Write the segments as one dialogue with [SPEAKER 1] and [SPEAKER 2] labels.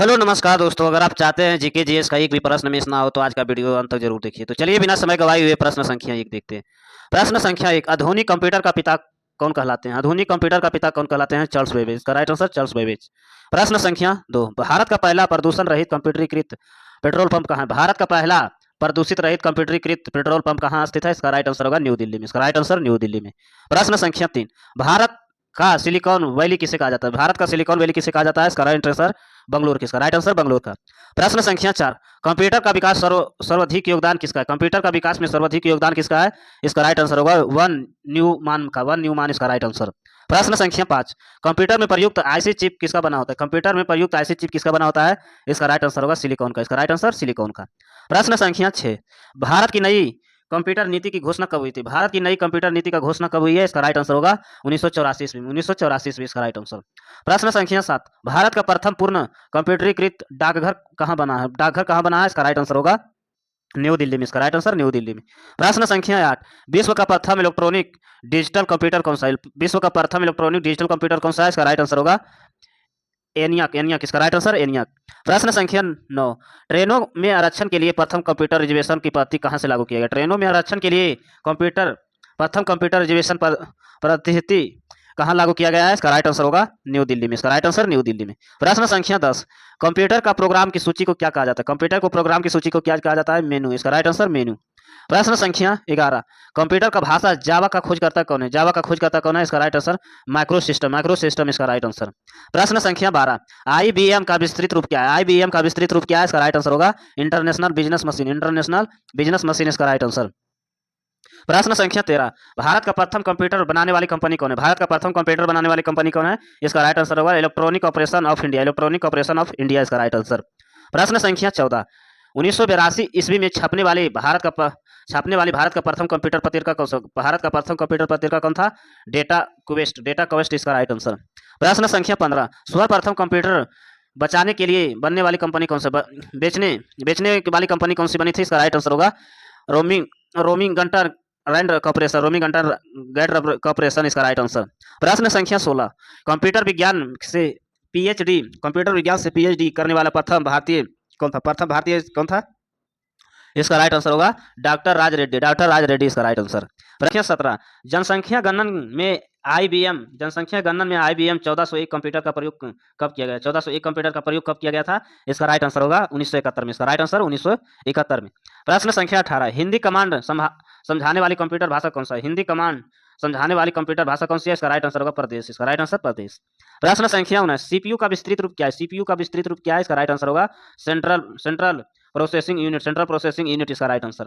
[SPEAKER 1] Hello नमस्कार दोस्तों, अगर आप चाहते हैं जीके जीएस का एक भी प्रश्न मिस ना हो तो आज का वीडियो अंत तक जरूर देखिए। तो चलिए बिना समय गवाए हुए प्रश्न संख्या एक देखते हैं। प्रश्न संख्या एक, आधुनिक कंप्यूटर का पिता कौन कहलाते हैं? आधुनिक कंप्यूटर का पिता कौन कहलाते हैं? Charles Babbage. इसका राइट आंसर चार्ल्स बेबेज। प्रश्न संख्या दो, भारत का पहला प्रदूषण रहित कंप्यूटरीकृत पेट्रोल पंप कहाँ है? भारत का पहला प्रदूषित रहित कंप्यूटरीकृत पेट्रोल पंप कहाँ स्थित है? इसका राइट आंसर होगा न्यू दिल्ली में। इसका राइट आंसर न्यू दिल्ली में। प्रश्न संख्या तीन, भारत का सिलिकॉन वैली किसे कहा जाता है? भारत का सिलिकॉन वैली किसे कहा जाता है? इसका राइट आंसर बंगलुरु। किसका राइट आंसर? बंगलुरु का। प्रश्न संख्या चार, कंप्यूटर का विकास सर्वाधिक योगदान किसका है? कंप्यूटर का विकास में सर्वाधिक योगदान किसका है? इसका राइट आंसर होगा वन न्यूमान का। वन न्यूमान इसका राइट आंसर। प्रश्न संख्या पांच, कंप्यूटर में प्रयुक्त आईसी चिप किसका बना होता है? कंप्यूटर में प्रयुक्त आईसी चिप किसका बना होता है? इसका राइट आंसर होगा सिलिकॉन का। इसका राइट आंसर सिलिकॉन का। प्रश्न संख्या छह, भारत की नई कंप्यूटर नीति की घोषणा कब हुई थी? भारत की नई कंप्यूटर नीति का घोषणा कब हुई है? इसका राइट आंसर होगा 1984 ईस्वी में। 1984 ईस्वी इसका राइट आंसर। प्रश्न संख्या सात, भारत का प्रथम पूर्ण कंप्यूटरीकृत डाकघर कहाँ बना है? डाकघर कहाँ बना है? इसका राइट आंसर होगा न्यू दिल्ली में। इसका राइट आंसर न्यू दिल्ली में। प्रश्न संख्या आठ, विश्व का प्रथम इलेक्ट्रॉनिक डिजिटल कंप्यूटर कौन सा है? विश्व का प्रथम इलेक्ट्रॉनिक डिजिटल कंप्यूटर कौन सा है? इसका राइट आंसर होगा एनियाक। एनियाक इसका राइट आंसर एनियाक। प्रश्न संख्या नौ, ट्रेनों में आरक्षण के लिए प्रथम कंप्यूटर रिजर्वेशन की पद्धति कहाँ से लागू किया गया? ट्रेनों में आरक्षण के लिए प्रथम कंप्यूटर रिजर्वेशन पद्धति कहाँ लागू किया गया है? इसका राइट आंसर होगा न्यू दिल्ली में। इसका राइट आंसर न्यू दिल्ली में। प्रश्न संख्या 10, कंप्यूटर का प्रोग्राम की सूची को क्या कहा जाता है? कंप्यूटर को प्रोग्राम की सूची को क्या कहा जाता है? मेनू। इसका राइट आंसर मेनू। प्रश्न संख्या 11, कंप्यूटर का भाषा जावा का खोजकर्ता कौन है? जावा का खोजकर्ता कौन है? इसका right answer micro system. Micro system इसका राइट आंसर। प्रश्न संख्या 12, आईबीएम का विस्तृत रूप क्या है? आईबीएम का विस्तृत रूप क्या है? इसका राइट आंसर होगा international business machine. International business machine इसका राइट आंसर। प्रश्न संख्या 13, भारत का प्रथम कंप्यूटर बनाने वाली कंपनी कौन है? भारत का प्रथम कंप्यूटर बनाने वाली कंपनी कौन है? इसका राइट आंसर होगा electronic operation of India. Electronic operation of India इसका राइट आंसर। प्रश्न संख्या 14, 1982 ईस्वी में छपने वाली भारत का प्रथम कंप्यूटर पत्रिका कौन सा? भारत का प्रथम कंप्यूटर पत्रिका कौन था? Data quest. डेटा क्वेस्ट इसका राइट आंसर। प्रश्न संख्या 15, सर्वप्रथम कंप्यूटर बचाने के लिए बनने वाली कंपनी कौन सा? बेचने वाली कंपनी कौन सी बनी थी? इसका राइट आंसर होगा रोमिंग गंटर रैंड कॉर्पोरेशन। रोमिंग गंटर गैट कॉर्पोरेशन इसका राइट आंसर। प्रश्न संख्या 16, कंप्यूटर विज्ञान से पीएचडी करने वाला प्रथम भारतीय कौन था? प्रथम भारतीय कौन था? इसका राइट आंसर होगा डॉक्टर राज रेड्डी। डॉक्टर राज रेड्डी इसका राइट आंसर। प्रश्न 17, जनसंख्या गणन में आईबीएम 1401 कंप्यूटर का प्रयोग कब किया गया? 1401 कंप्यूटर का प्रयोग कब किया गया था? इसका राइट आंसर होगा 1971 में। इसका राइट आंसर 1971 में। प्रश्न संख्या 18, हिंदी कमांड समझाने वाली कंप्यूटर भाषा कौन सा है? हिंदी कमांड समझाने वाली कंप्यूटर भाषा कौन सी है? इसका राइट आंसर होगा प्रदेश। इसका राइट आंसर प्रदेश। प्रश्न संख्या 19, सीपीयू का विस्तृत रूप क्या है? सीपीयू का विस्तृत रूप क्या है? इसका राइट आंसर होगा central processing unit. Central processing unit इसका राइट आंसर।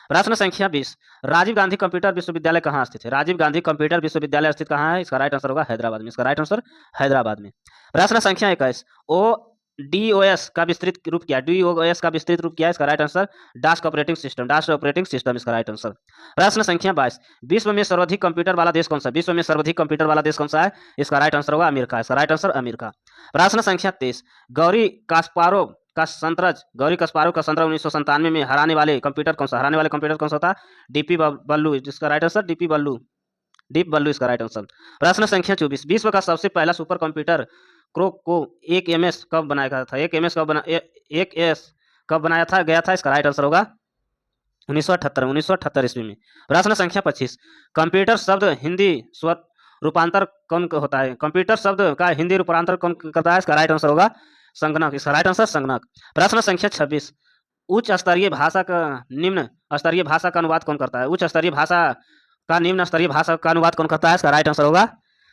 [SPEAKER 1] प्रश्न संख्या 20, राजीव गांधी कंप्यूटर विश्वविद्यालय कहाँ स्थित है? राजीव गांधी कंप्यूटर विश्वविद्यालय स्थित कहाँ है? इसका राइट आंसर होगा हैदराबाद में। इसका राइट आंसर हैदराबाद में। प्रश्न संख्या 21, डीओएस का विस्तृत रूप क्या है? डीओएस का विस्तृत रूप क्या है? इसका right answer disk operating system. Disk operating system इसका राइट आंसर। प्रश्न संख्या 22, विश्व में सर्वाधिक कंप्यूटर वाला देश कौन सा? विश्व में सर्वाधिक कंप्यूटर वाला देश कौन सा है? इसका राइट आंसर होगा अमेरिका। इसका राइट आंसर अमेरिका। प्रश्न संख्या 23, गौरी कास्पारोव का संतरज 1997 में हराने वाले कंप्यूटर कौन सा था? डीपी बल्लू। इसका राइट आंसर डीप बल्लू इसका राइट आंसर। प्रश्न संख्या 24, विश्व का सबसे पहला सुपर कंप्यूटर क्रोक को 1 कब बनाया गया था? 1 कब बनाया था गया था? इसका राइट आंसर होगा 1978 ईस्वी में। प्रश्न संख्या 25, कंप्यूटर शब्द हिंदी रूपांतर कौन होता है? कंप्यूटर शब्द का हिंदी रूपांतर कौन करता है? इसका राइट आंसर होगा संगणक। इसका राइट आंसर संगणक। प्रश्न संख्या 26, उच्च स्तरीय भाषा का निम्न स्तरीय भाषा का अनुवाद कौन करता है? उच्च स्तरीय भाषा का निम्न स्तरीय भाषा का अनुवाद कौन करता है? इसका राइट आंसर होगा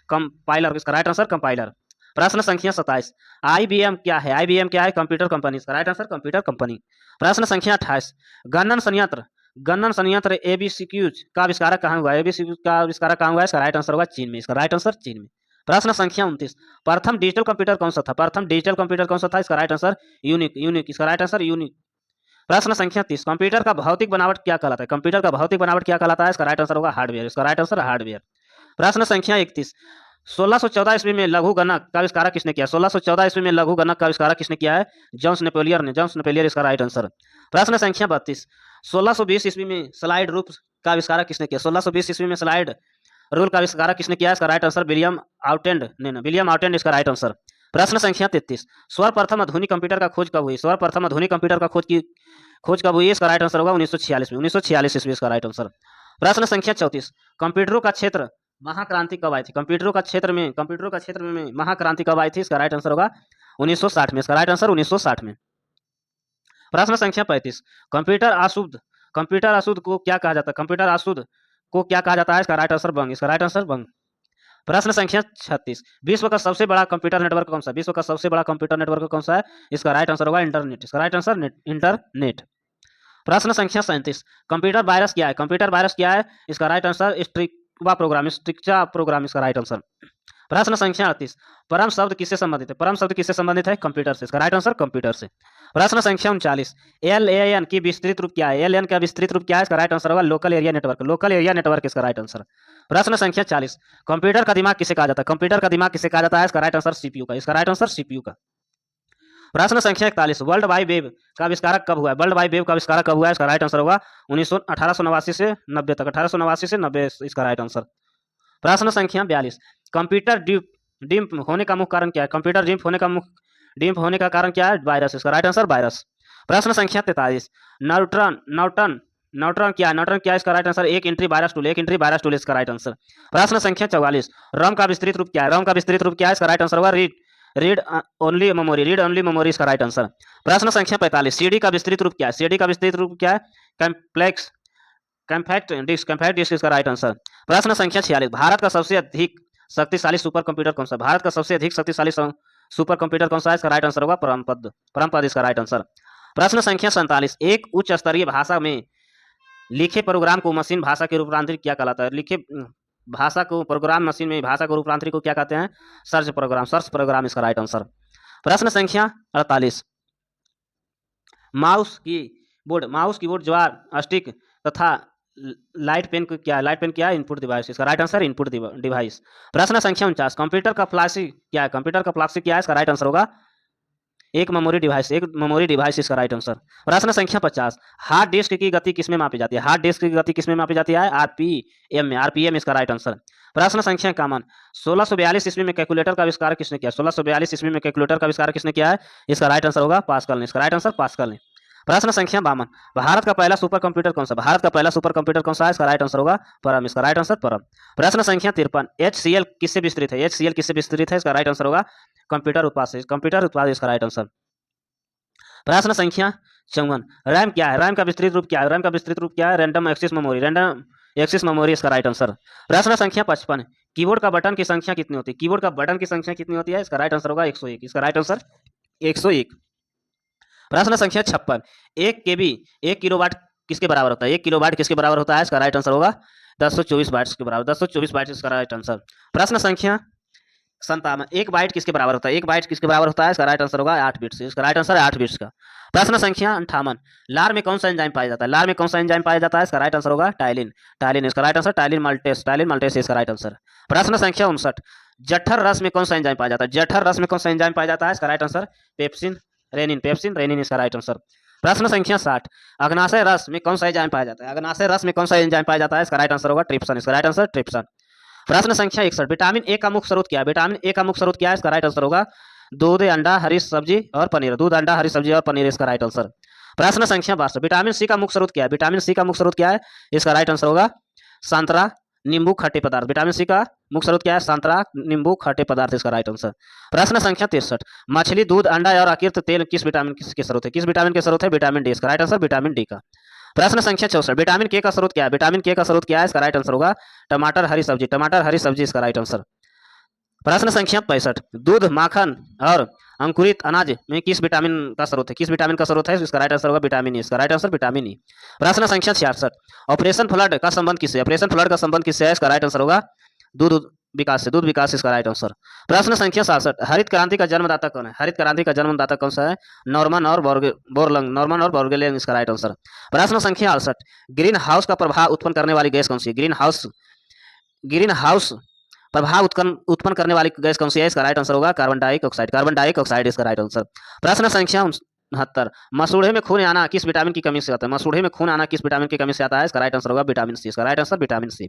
[SPEAKER 1] कंपाइलर। इसका राइट आंसर कंपाइलर। प्रश्न संख्या 27, आईबीएम क्या है? आईबीएम क्या है? Computer company. इसका राइट आंसर कंप्यूटर कंपनी। प्रश्न संख्या 28, गणन संयंत्र एबीसीक्यूज का आविष्कारक कहाँ हुआ? एबीसीक्यूज का आविष्कारक कहाँ हुआ है? इसका राइट आंसर होगा चीन में। इसका राइट आंसर चीन में। प्रश्न संख्या 29, प्रथम डिजिटल कंप्यूटर कौन सा था? प्रथम डिजिटल कंप्यूटर कौन सा था? इसका राइट आंसर यूनिक। इसका राइट आंसर यूनिक। प्रश्न संख्या 30, कंप्यूटर का भौतिक बनावट क्या कहलाता है? कंप्यूटर का भौतिक बनावट क्या कहलाता है? इसका राइट आंसर होगा हार्डवेयर। इसका राइट आंसर हार्डवेयर। प्रश्न संख्या 31, 1614 ईस्वी में लघु गणक का आविष्कार किसने किया? 1614 ईस्वी में लघु गणक का आविष्कार किसने किया है? जॉन्स नेपोलियर इसका राइट आंसर। प्रश्न संख्या 32, 1620 ईस्वी में स्लाइड रूप का आविष्कार किसने किया? 1620 ईस्वी में स्लाइड रूल का आविष्कार किसने किया? इसका राइट आंसर विलियम आउटेंड इसका राइट आंसर। प्रश्न संख्या 33, सर्वप्रथम आधुनिक कंप्यूटर का खोज कब हुई? सर्वप्रथम आधुनिक कंप्यूटर का खोज कब हुई? इसका राइट आंसर होगा 1946 में। 1946 ईस्वी इसका राइट आंसर। प्रश्न संख्या 34, कंप्यूटरों का क्षेत्र महाक्रांति कब आई थी? कंप्यूटरों का क्षेत्र में महाक्रांति कब आई थी? इसका राइट आंसर होगा 1960 में। इसका राइट आंसर 1960 में। प्रश्न संख्या 35, कंप्यूटर अशुद्ध को क्या कहा जाता है? कंप्यूटर अशुद्ध को क्या कहा जाता है? इसका राइट आंसर बंग। इसका राइट आंसर बंग। प्रश्न संख्या 36, विश्व का सबसे बड़ा कंप्यूटर नेटवर्क कौन सा है? विश्व का सबसे बड़ा कंप्यूटर नेटवर्क कौन सा है? इसका राइट आंसर होगा इंटरनेट। इसका राइट आंसर इंटरनेट। प्रश्न संख्या 37, कंप्यूटर वायरस क्या है? कंप्यूटर वायरस क्या है? इसका राइट आंसर स्ट्रिक्चा प्रोग्राम इसका राइट आंसर। प्रश्न संख्या 38, परम शब्द किससे संबंधित है? परम शब्द किससे संबंधित है? कंप्यूटर से। इसका राइट आंसर कंप्यूटर से। प्रश्न संख्या 39, LAN की विस्तृत रूप क्या है? LAN का विस्तृत रूप क्या है? इसका राइट आंसर होगा local area network. Local area network इसका राइट आंसर। प्रश्न संख्या 40, कंप्यूटर का दिमाग किसे कहा जाता है? कंप्यूटर का दिमाग किसे कहा जाता है? इसका राइट आंसर CPU का। इसका राइट आंसर CPU का। प्रश्न संख्या 41, वर्ल्ड वाइड वेब का आविष्कारक कब हुआ है? वर्ल्ड वाइड वेब का आविष्कारक कब हुआ है? इसका राइट आंसर होगा 1889 से 90 तक। 1889 से 90 इसका राइट आंसर। प्रश्न संख्या 42, कंप्यूटर डिम्प होने का मुख्य कारण क्या है? कंप्यूटर डिम्प होने का कारण क्या है? वायरस। इसका राइट आंसर वायरस। प्रश्न संख्या 43, न्यूट्रॉन क्या है? न्यूट्रॉन क्या है? इसका राइट आंसर एक एंट्री वायरस टूल इसका राइट आंसर। प्रश्न संख्या 44, रम का विस्तृत रूप क्या है? रम का विस्तृत रूप क्या है? इसका राइट आंसर होगा रीड ओनली मेमोरी इसका राइट आंसर। प्रश्न संख्या 45, CD का विस्तृत रूप क्या है? CD का विस्तृत रूप क्या है? कॉम्पैक्ट डिस्क इसका राइट आंसर। प्रश्न संख्या 46, भारत का सबसे अधिक शक्तिशाली सुपर कंप्यूटर कौन सा? भारत का सबसे अधिक शक्तिशाली सुपर कंप्यूटर कौन सा है? इसका राइट आंसर होगा परमपद इसका राइट आंसर। प्रश्न संख्या 47, एक उच्च स्तरीय भाषा में लिखे प्रोग्राम को मशीन भाषा के रूपांतरित क्या कहलाता है? लिखे भाषा को प्रोग्राम मशीन में भाषा को रूपांतरित को क्या कहते हैं? सर्च प्रोग्राम इसका राइट आंसर। प्रश्न संख्या 48, माउस कीबोर्ड ज्वार स्टिक तथा लाइट पेन क्या है? लाइट पेन क्या है? Input device. इसका राइट आंसर इनपुट डिवाइस। प्रश्न संख्या 49, कंप्यूटर का फ्लैशी क्या है? कंप्यूटर का फ्लैशी क्या है? इसका राइट आंसर होगा एक मेमोरी डिवाइस इसका राइट आंसर। प्रश्न संख्या 50, हार्ड डिस्क की गति किसमें मापी जाती है? हार्ड डिस्क की गति किसमें मापी जाती है? आरपीएम इसका राइट आंसर। प्रश्न संख्या 51, 1642 ईस्वी में कैलकुलेटर का आविष्कार किसने किया? 1642 ईस्वी में कैलकुलेटर का आविष्कार किसने किया है? इसका राइट आंसर होगा पास्कल ने। इसका राइट आंसर पास्कल ने। प्रश्न संख्या 52, भारत का पहला सुपर कंप्यूटर कौन सा? भारत का पहला सुपर कंप्यूटर कौन सा है? इसका राइट आंसर होगा परम। इसका राइट आंसर परम। प्रश्न संख्या 53, HCL किससे विस्तृत है? HCL किससे विस्तृत है? इसका राइट आंसर होगा कंप्यूटर उत्पाद इसका राइट आंसर। प्रश्न संख्या 54, रैम क्या है? रैम का विस्तृत रूप क्या है? रैम का विस्तृत रूप क्या है? रैंडम एक्सेस मेमोरी इसका राइट आंसर। प्रश्न संख्या 55, कीबोर्ड का बटन की संख्या कितनी होती है? कीबोर्ड का बटन की संख्या कितनी होती है? इसका राइट आंसर होगा 101। इसका राइट आंसर 101। प्रश्न संख्या 56, 1 किलोवाट किसके बराबर होता है? 1 किलोवाट किसके बराबर होता है? इसका राइट आंसर होगा 1024 बाइट्स के बराबर। 1024 बाइट्स इसका राइट आंसर। प्रश्न संख्या 57, 1 बाइट किसके बराबर होता है? 1 बाइट किसके बराबर होता है? इसका राइट आंसर होगा 8 बिट्स। इसका राइट आंसर है 8 बिट्स का। प्रश्न संख्या 58, लार में कौन सा एंजाइम पाया जाता है? लार में कौन सा एंजाइम पाया जाता है? इसका राइट आंसर होगा टाइलिन इसका राइट आंसर। टाइलिन माल्टेस इसका राइट आंसर। प्रश्न संख्या 59, जठर रस में कौन सा एंजाइम पाया जाता है? जठर रस में कौन सा एंजाइम पाया जाता है? इसका राइट आंसर पेप्सिन रेनिन इसका राइट आंसर। प्रश्न संख्या 60, अग्नाशय रस में कौन सा एंजाइम पाया जाता है? अग्नाशय रस में कौन सा एंजाइम पाया जाता है? इसका राइट आंसर होगा ट्रिप्सन। इसका राइट आंसर ट्रिप्सन। प्रश्न संख्या 61, विटामिन ए का मुख्य स्रोत क्या है? विटामिन ए का मुख्य स्रोत क्या है? इसका राइट आंसर होगा दूध, अंडा, हरी सब्जी और पनीर। दूध, अंडा, हरी सब्जी और पनीर इसका राइट आंसर। प्रश्न संख्या 62, विटामिन सी का मुख्य स्रोत क्या है? विटामिन सी का मुख्य स्रोत क्या है? इसका राइट आंसर होगा संतरा, नींबू, खट्टे पदार्थ। विटामिन सी का मुख्य स्रोत क्या है? संतरा, नींबू, खट्टे पदार्थ इसका राइट आंसर। प्रश्न संख्या 63, मछली, दूध, अंडा और अकीर्त तेल किस विटामिन के स्रोत है? किस विटामिन के स्रोत है? Vitamin D. इसका राइट आंसर विटामिन डी का। प्रश्न संख्या 64, विटामिन के का स्रोत क्या है? विटामिन के का स्रोत क्या है? इसका राइट आंसर होगा टमाटर, हरी सब्जी इसका राइट आंसर। प्रश्न संख्या 65, दूध, माखन और अंकुरित अनाज में किस विटामिन का स्रोत है? किस विटामिन का स्रोत है? इसका राइट आंसर होगा विटामिन ई। इसका राइट आंसर विटामिन ई। प्रश्न संख्या 66, ऑपरेशन फ्लड का संबंध किससे? ऑपरेशन फ्लड का संबंध किससे है? इसका राइट आंसर होगा दूध विकास इसका राइट आंसर। प्रश्न संख्या 67, हरित क्रांति का जन्मदाता कौन है? हरित क्रांति का जन्मदाता कौन सा है? नॉर्मन और बोरलंग इसका राइट आंसर। प्रश्न संख्या 68, ग्रीन हाउस का प्रभाव उत्पन्न करने वाली गैस कौन सी है? ग्रीन हाउस प्रभाव उत्पन्न करने वाली गैस कौन सी है? इसका राइट आंसर होगा कार्बन डाइऑक्साइड इसका राइट आंसर। प्रश्न संख्या 69, मसूड़े में खून आना किस विटामिन की कमी से आता है? मसूड़े में खून आना किस विटामिन की कमी से आता है? इसका राइट आंसर होगा विटामिन सी। इसका राइट आंसर विटामिन सी।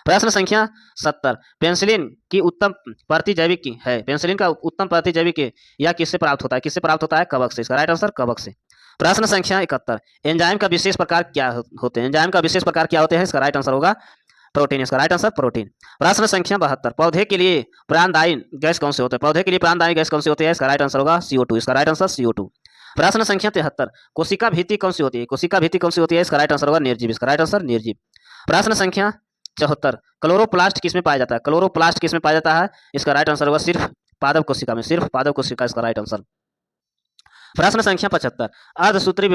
[SPEAKER 1] प्रश्न संख्या 70, पेनिसिलिन की उत्तम प्रतिजैविक की है, पेनिसिलिन का उत्तम प्रतिजैविक यह किससे प्राप्त होता है, किससे प्राप्त होता है, कवक से। इसका राइट आंसर कवक से। प्रश्न संख्या 71, एंजाइम का विशेष प्रकार क्या होते हैं, एंजाइम का विशेष प्रकार क्या होते हैं, इसका राइट आंसर होगा प्रोटीन। इसका राइट आंसर प्रोटीन। प्रश्न संख्या 72, पौधे के लिए प्राणदायी गैस कौन से होते हैं, पौधे के लिए प्राणदायी गैस कौन सी होती है, इसका राइट आंसर होगा CO2। इसका राइट आंसर CO2। प्रश्न संख्या 73, कोशिका भित्ति कौन सी होती है, कोशिका भित्ति कौन सी होती है, इसका राइट आंसर होगा निर्जीव। इसका राइट आंसर निर्जीव। प्रश्न संख्या 74, क्लोरोप्लास्ट किसमें पाया जाता है, क्लोरोप्लास्ट किसमें पाया जाता है, इसका राइट आंसर होगा सिर्फ पादप कोशिका में, सिर्फ पादप कोशिका। इसका राइट आंसर। प्रश्न संख्या 75, अर्धसूत्री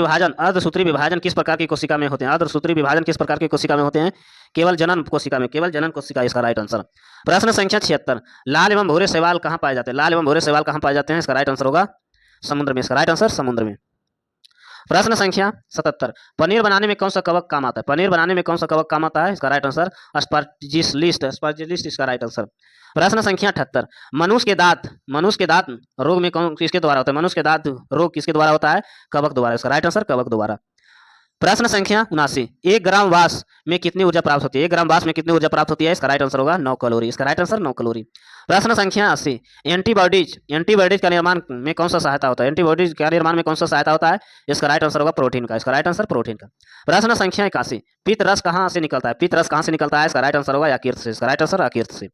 [SPEAKER 1] विभाजन किस प्रकार की कोशिका में होते हैं, अर्धसूत्री विभाजन किस प्रकार की कोशिका में होते हैं, केवल जनन कोशिका में, केवल जनन कोशिका। इसका राइट आंसर। प्रश्न संख्या 76, लाल एवं भूरे शैवाल कहाँ पाए जाते हैं, लाल एवं भूरे शैवाल कहाँ पाए जाते हैं, इसका राइट आंसर होगा समुद्र में। इसका राइट आंसर समुद्र में। प्रश्न संख्या 77, पनीर बनाने में कौन सा कवक काम आता है, पनीर बनाने में कौन सा कवक काम आता है, इसका राइट आंसर अस्परजिलस, अस्परजिलस। इसका राइट आंसर। प्रश्न संख्या 78, मनुष्य के दांत रोग में कौन किसके द्वारा होता है, मनुष्य के दांत रोग किसके द्वारा होता है, कवक द्वारा। इसका राइट आंसर कवक द्वारा। प्रश्न संख्या 79, 1 ग्राम वास में कितनी ऊर्जा प्राप्त होती है, 1 ग्राम वास में कितनी ऊर्जा प्राप्त होती है, इसका राइट आंसर होगा 9 कैलोरी। इसका राइट आंसर 9 कैलोरी। प्रश्न संख्या 80, एंटीबॉडीज का निर्माण में कौन सा सहायता होता है, एंटीबॉडीज का निर्माण में कौन सा सहायता होता है, इसका राइट आंसर होगा प्रोटीन का। इसका राइट आंसर प्रोटीन का। प्रश्न संख्या 81, पित्त रस कहाँ से निकलता है, पित्त रस कहाँ से निकलता है, इसका राइट आंसर होगा यकृत से। इसका राइट आंसर यकृत से।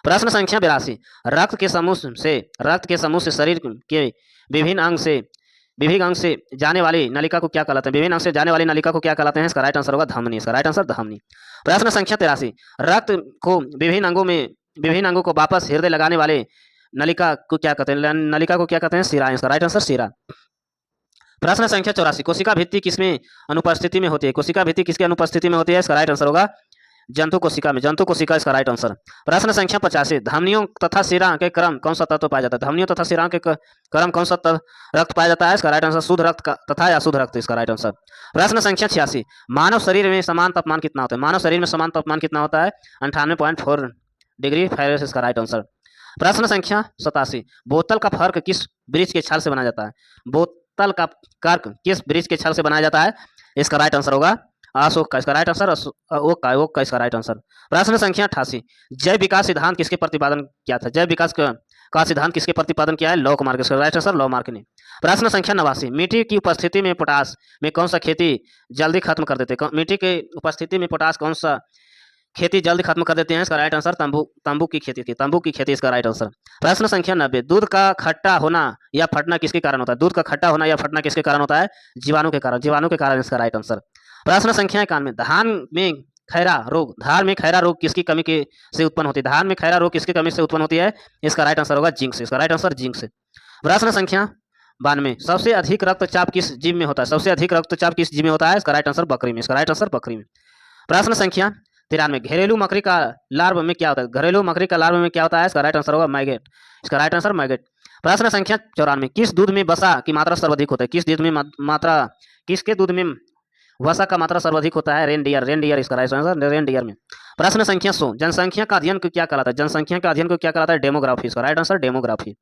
[SPEAKER 1] प्रश्न संख्या 82, रक्त के समूह से शरीर के विभिन्न अंग से जाने वाली नलिका को क्या कहलाते हैं, विभिन्न अंग से जाने वाली नलिका को क्या कहलाते हैं, इसका राइट आंसर होगा धमनी। इसका राइट आंसर धमनी। प्रश्न संख्या 83, रक्त को विभिन्न अंगों को वापस हृदय लगाने वाले नलिका को क्या कहते हैं, नलिका को क्या कहते हैं, शिरा। इसका राइट आंसर शिरा। प्रश्न संख्या 84, कोशिका भित्ति किसमें अनुपस्थिति में होती है, कोशिका भित्ति किसके अनुपस्थिति में होती है, इसका राइट आंसर होगा जंतु कोशिका में, जंतु कोशिका। इसका राइट आंसर। प्रश्न संख्या 85, धमनियों तथा शिरा के क्रम कौन सा तत्व पाया जाता है, धमनियों तथा शिरा के क्रम कौन सा रक्त पाया जाता है, इसका राइट आंसर शुद्ध रक्त तथा अशुद्ध रक्त। इसका राइट आंसर। प्रश्न संख्या 86, मानव शरीर में समान तापमान कितना होता है, मानव शरीर में समान तापमान कितना होता है, 98.4 डिग्री फ़ारेनहाइट। इसका राइट आंसर। प्रश्न संख्या 87, बोतल का फर्क किस वृक्ष के छाल से बनाया जाता है, बोतल का कर्क किस वृक्ष के छाल से बनाया जाता है, इसका राइट आंसर होगा अशोक का। इसका राइट आंसर ओक का। इसका राइट आंसर। प्रश्न संख्या 88, जैव विकास सिद्धांत किसके प्रतिपादन किया था, जैव विकास का सिद्धांत किसके प्रतिपादन किया है, लॉ मार्क। इसका राइट आंसर लॉ मार्क ने। प्रश्न संख्या 89, मिट्टी की उपस्थिति में पोटास में कौन सा खेती जल्दी खत्म कर देते हैं, मिट्टी की उपस्थिति में पोटास कौन सा खेती जल्दी खत्म कर देते हैं, इसका राइट आंसर तंबू की खेती थी, तंबू की खेती। इसका राइट आंसर। प्रश्न संख्या 90, दूध का खट्टा होना या फटना किसके कारण होता है, दूध का खट्टा होना या फटना किसके कारण होता है, जीवाणु के कारण, जीवाणु के कारण। इसका राइट आंसर। प्रश्न संख्या 91, धान में खैरा रोग किसकी कमी के से उत्पन्न होती है, धान में खैरा रोग किसकी कमी से उत्पन्न होती है, इसका राइट आंसर होगा जिंक से। इसका राइट आंसर जिंक से। प्रश्न संख्या 92, सबसे अधिक रक्तचाप किस जीव में होता है, सबसे अधिक रक्तचाप किस जीव में होता है, इसका राइट आंसर बकरी में। इसका राइट आंसर बकरी में। प्रश्न संख्या 93, घरेलू मकड़ी का लार्व में क्या होता है, घरेलू मकड़ी का लार्व में क्या होता है, इसका राइट आंसर होगा मैगेट। इसका राइट आंसर मैगेट। प्रश्न संख्या 94, किस दूध में वसा की मात्रा सर्वाधिक होता है, किसके दूध में वसा का मात्रा सर्वाधिक होता है, रेनडियर। इसका राइट आंसर रेनडियर में। प्रश्न संख्या 100, जनसंख्या का अध्ययन को क्या कहलाता है, जनसंख्या का अध्ययन को क्या कहलाता है, डेमोग्राफी। इसका राइट आंसर डेमोग्राफी।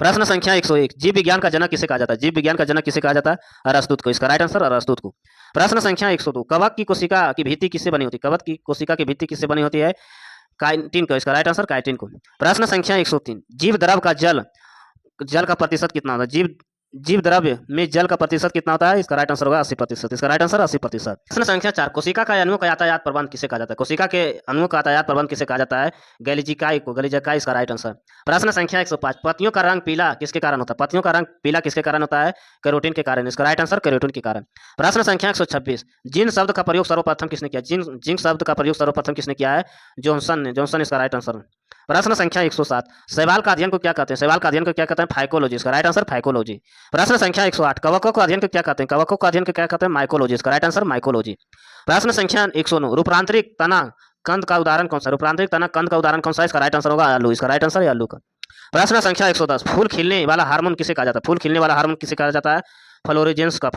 [SPEAKER 1] प्रश्न संख्या 101, जीव विज्ञान का जनक किसे कहा जाता है, जीव विज्ञान का जनक किसे कहा जाता है, अरस्तुत को। इसका राइट आंसर अरस्तुत को। प्रश्न संख्या 102, कवक की कोशिका की भित्ति किससे बनी होती है, कवक की कोशिका की भित्ति किससे बनी होती है, काइटिन को। इसका राइट आंसर काइटिन को। प्रश्न संख्या 103, जीव द्रव का जल का प्रतिशत कितना होता है, जीव द्रव्य में जल का प्रतिशत कितना होता है, इसका राइट आंसर होगा 80%। इसका राइट आंसर 80%। प्रश्न संख्या 4, कोशिका का अणुओं का यातायात प्रबंध किसे कहा जाता है, कोशिका के अणुओं का यातायात प्रबंध किसे कहा जाता है, गैलीजिकाई को, गैलीजिकाई। इसका राइट आंसर। प्रश्न संख्या 105, पत्तियों का रंग पीला किसके कारण होता है, पत्तियों का रंग पीला किसके कारण होता है, कैरोटीन के कारण। इसका राइट आंसर कैरोटीन के कारण। प्रश्न संख्या 126, जिंक शब्द का प्रयोग सर्वप्रथम किसने किया, जिंक शब्द का प्रयोग सर्वप्रथम किसने किया है, जॉनसन ने, जॉनसन। इसका राइट आंसर। प्रश्न संख्या 107, शैवाल का अध्ययन को क्या कहते हैं, शैवाल का अध्ययन को क्या कहते हैं, फाइकोलॉजी। इसका राइट आंसर फाइकोलॉजी। प्रश्न संख्या 108, कवकों का अध्ययन को क्या कहते हैं, कवकों का अध्ययन को क्या कहते हैं, माइकोलॉजी। इसका राइट आंसर माइकोलॉजी। प्रश्न संख्या 109, रूपांतरिक तना कंद का उदाहरण कौन सा, रूपांतरिक तना कंद का उदाहरण कौन सा है, इसका राइट आंसर होगा आलू। इसका राइट आंसर है आलू का। प्रश्न संख्या 110, फूल खिलने वाला हार्मोन किसे कहा जाता है, फूल खिलने वाला हार्मोन किसे कहा जाता है, फ्लोरोजेंस का,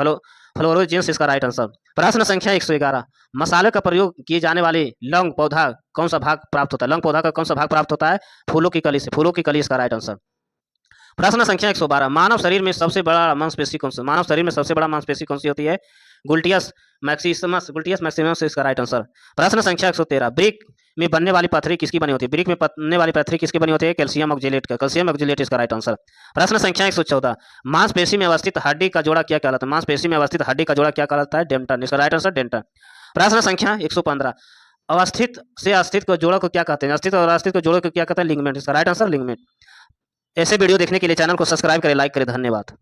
[SPEAKER 1] फ्लोरोजेंस। इसका राइट आंसर। प्रश्न संख्या 111, मसाले का प्रयोग किए जाने वाले लौंग पौधा कौन सा भाग प्राप्त होता है, लौंग पौधा का कौन सा भाग प्राप्त होता है, फूलों की कली से, फूलों की कली। इसका राइट आंसर। प्रश्न संख्या 112, मानव शरीर में सबसे बड़ा मांसपेशी कौन सा, मानव शरीर में सबसे बड़ा मांसपेशी कौन सी होती है, गुल्टियस मैक्सिमस, गुल्टियस मैक्सिमस। इसका राइट आंसर। प्रश्न संख्या 113, में बनने वाली पथरी किसकी बनी होती है? ब्रिक में बनने वाली पथरी किसकी बनी होती है? कैल्शियम ऑक्जेलेट का। कैल्शियम ऑक्जेलेट इसका राइट आंसर। प्रश्न संख्या 114, मांसपेशी में अवस्थित हड्डी का जोड़ा क्या कहलाता है? मांसपेशी में अवस्थित हड्डी का जोड़ा क्या कहलाता है? डेंटन। इसका राइट आंसर डेंटन। प्रश्न संख्या 115, अवस्थित से अस्थित को जोड़ा को क्या कहते हैं? अस्थित और अस्थित को जोड़ो को क्या कहते हैं? लिगमेंट। इसका राइट आंसर लिगमेंट। ऐसे वीडियो देखने के लिए चैनल को सब्सक्राइब करें, लाइक करें। धन्यवाद।